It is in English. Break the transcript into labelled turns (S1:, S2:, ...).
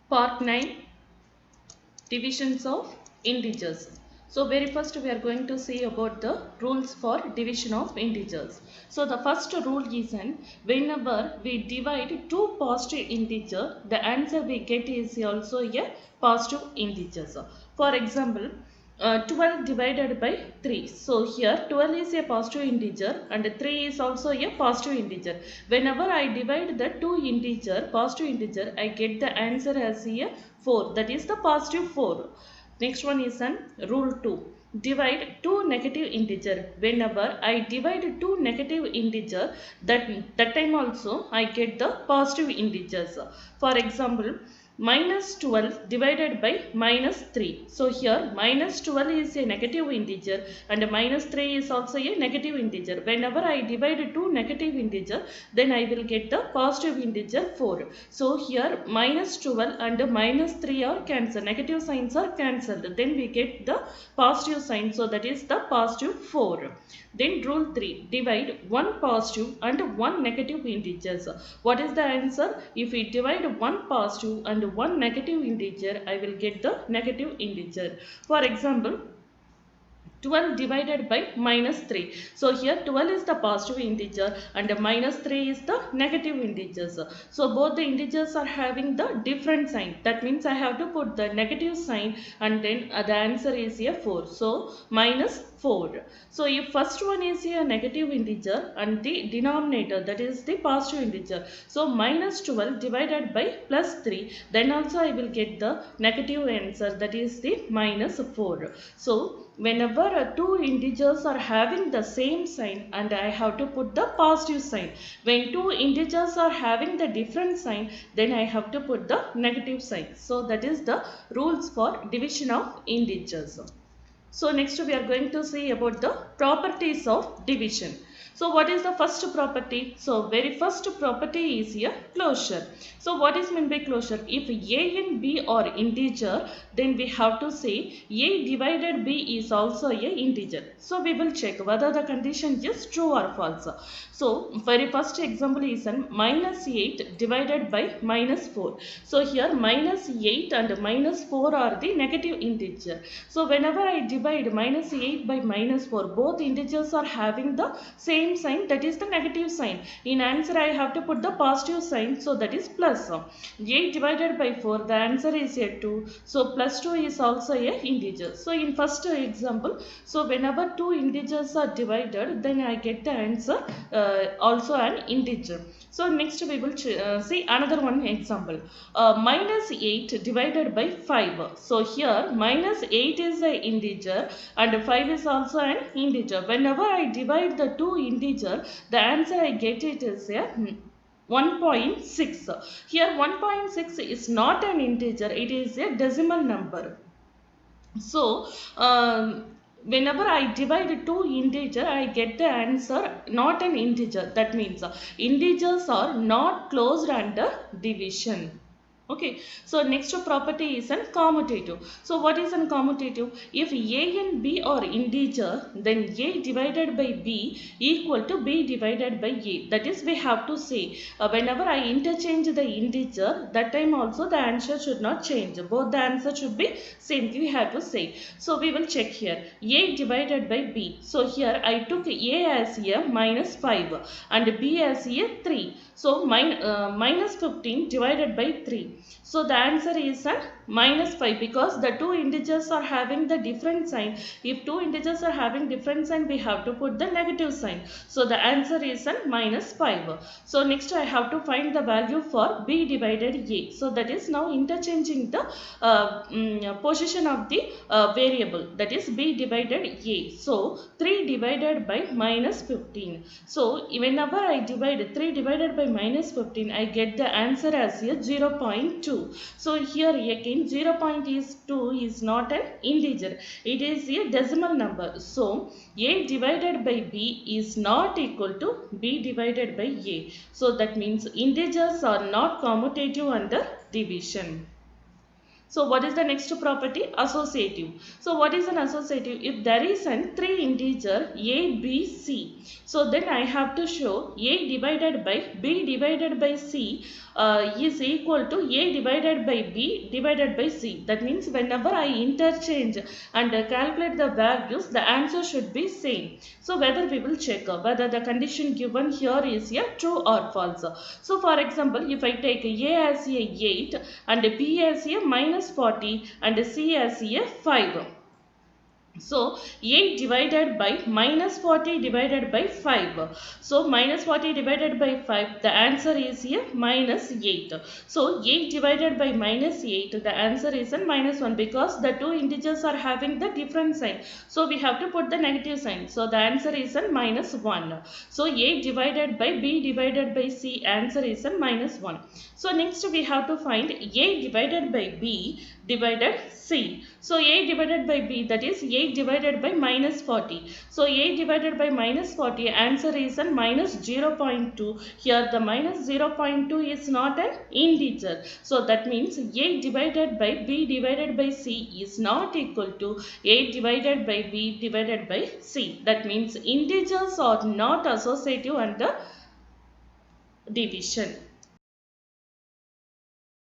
S1: Part 9, Divisions of Integers. So very first we are going to see about the rules for division of integers. So the first rule is whenever we divide two positive integers, the answer we get is also a positive integer. For example, 12 divided by 3. So here 12 is a positive integer and 3 is also a positive integer. Whenever I divide the two positive integer, I get the answer as a 4. That is the positive 4. Next one is rule 2. Divide two negative integer. Whenever I divide two negative integer, that time also I get the positive integers. For example, minus 12 divided by minus 3. So here minus 12 is a negative integer and minus 3 is also a negative integer. Whenever I divide two negative integer, then I will get the positive integer 4. So here minus 12 and minus 3 are cancelled. Negative signs are cancelled. Then we get the positive sign. So that is the positive 4. Then rule 3. Divide one positive and one negative integers. What is the answer? If we divide one positive and one negative integer, I will get the negative integer. For example, 12 divided by minus 3. So here 12 is the positive integer and minus 3 is the negative integers. So both the integers are having the different sign. That means I have to put the negative sign and then the answer is a 4. So minus 4. So if first one is a negative integer and the denominator, that is the positive integer. So minus 12 divided by plus 3, then also I will get the negative answer, that is the minus 4. So whenever two integers are having the same sign and I have to put the positive sign. When two integers are having the different sign, then I have to put the negative sign. So that is the rules for division of integers. So next we are going to see about the properties of division. So what is the first property? So very first property is a closure. So what is meant by closure? If a and b are integer, then we have to say a divided b is also a integer. So we will check whether the condition is true or false. So very first example is minus 8 divided by minus 4. So here minus 8 and minus 4 are the negative integer. So whenever I divide minus 8 by minus 4, both integers are having the same sign, that is the negative sign. In answer I have to put the positive sign, so that is plus. 8 divided by 4, the answer is a 2. So plus 2 is also a integer. So in first example, so whenever two integers are divided, then I get the answer also an integer. So next we will see another one example. Minus 8 divided by 5. So here minus 8 is an integer and 5 is also an integer. Whenever I divide the two integer, the answer I get it is a 1.6. Here 1.6 is not an integer, it is a decimal number. So whenever I divide two integer, I get the answer not an integer. That means integers are not closed under division. Okay, so next property is an commutative. So what is an commutative? If a and b are integer, then a divided by b equal to b divided by a. That is, we have to say whenever I interchange the integer, that time also the answer should not change. Both the answer should be same. We have to say. So we will check here. A divided by b. So here I took a as a minus 5 and b as a 3. So minus 15 divided by 3. So the answer is minus 5 because the two integers are having the different sign. If two integers are having different sign, we have to put the negative sign. So the answer is minus 5. So next I have to find the value for b divided a. So that is now interchanging the position of the variable, that is b divided a. So 3 divided by minus 15. So whenever I divide 3 divided by minus 15, I get the answer as a 0.2. So here again 0.2 is not an integer, it is a decimal number. So a divided by b is not equal to b divided by a. So that means integers are not commutative under division. So what is the next property? Associative. So what is an associative? If there is an three integer a, b, c, so then I have to show a divided by b divided by c is equal to a divided by b divided by c. That means whenever I interchange and calculate the values, the answer should be same. So whether we will check whether the condition given here is a true or false. So for example, if I take a as a 8 and b as a minus 40 and c as a 5. So 8 divided by minus 40 divided by 5. So minus 40 divided by 5, the answer is here minus 8. So 8 divided by minus 8, the answer is a minus 1 because the two integers are having the different sign. So we have to put the negative sign. So the answer is a minus 1. So 8 divided by b divided by c, answer is a minus 1. So next we have to find a divided by b divided c. So a divided by b, that is 8 divided by minus 40. So 8 divided by minus 40, answer is a minus 0.2. Here the minus 0.2 is not an integer. So that means 8 divided by b divided by c is not equal to 8 divided by b divided by c. That means integers are not associative under division.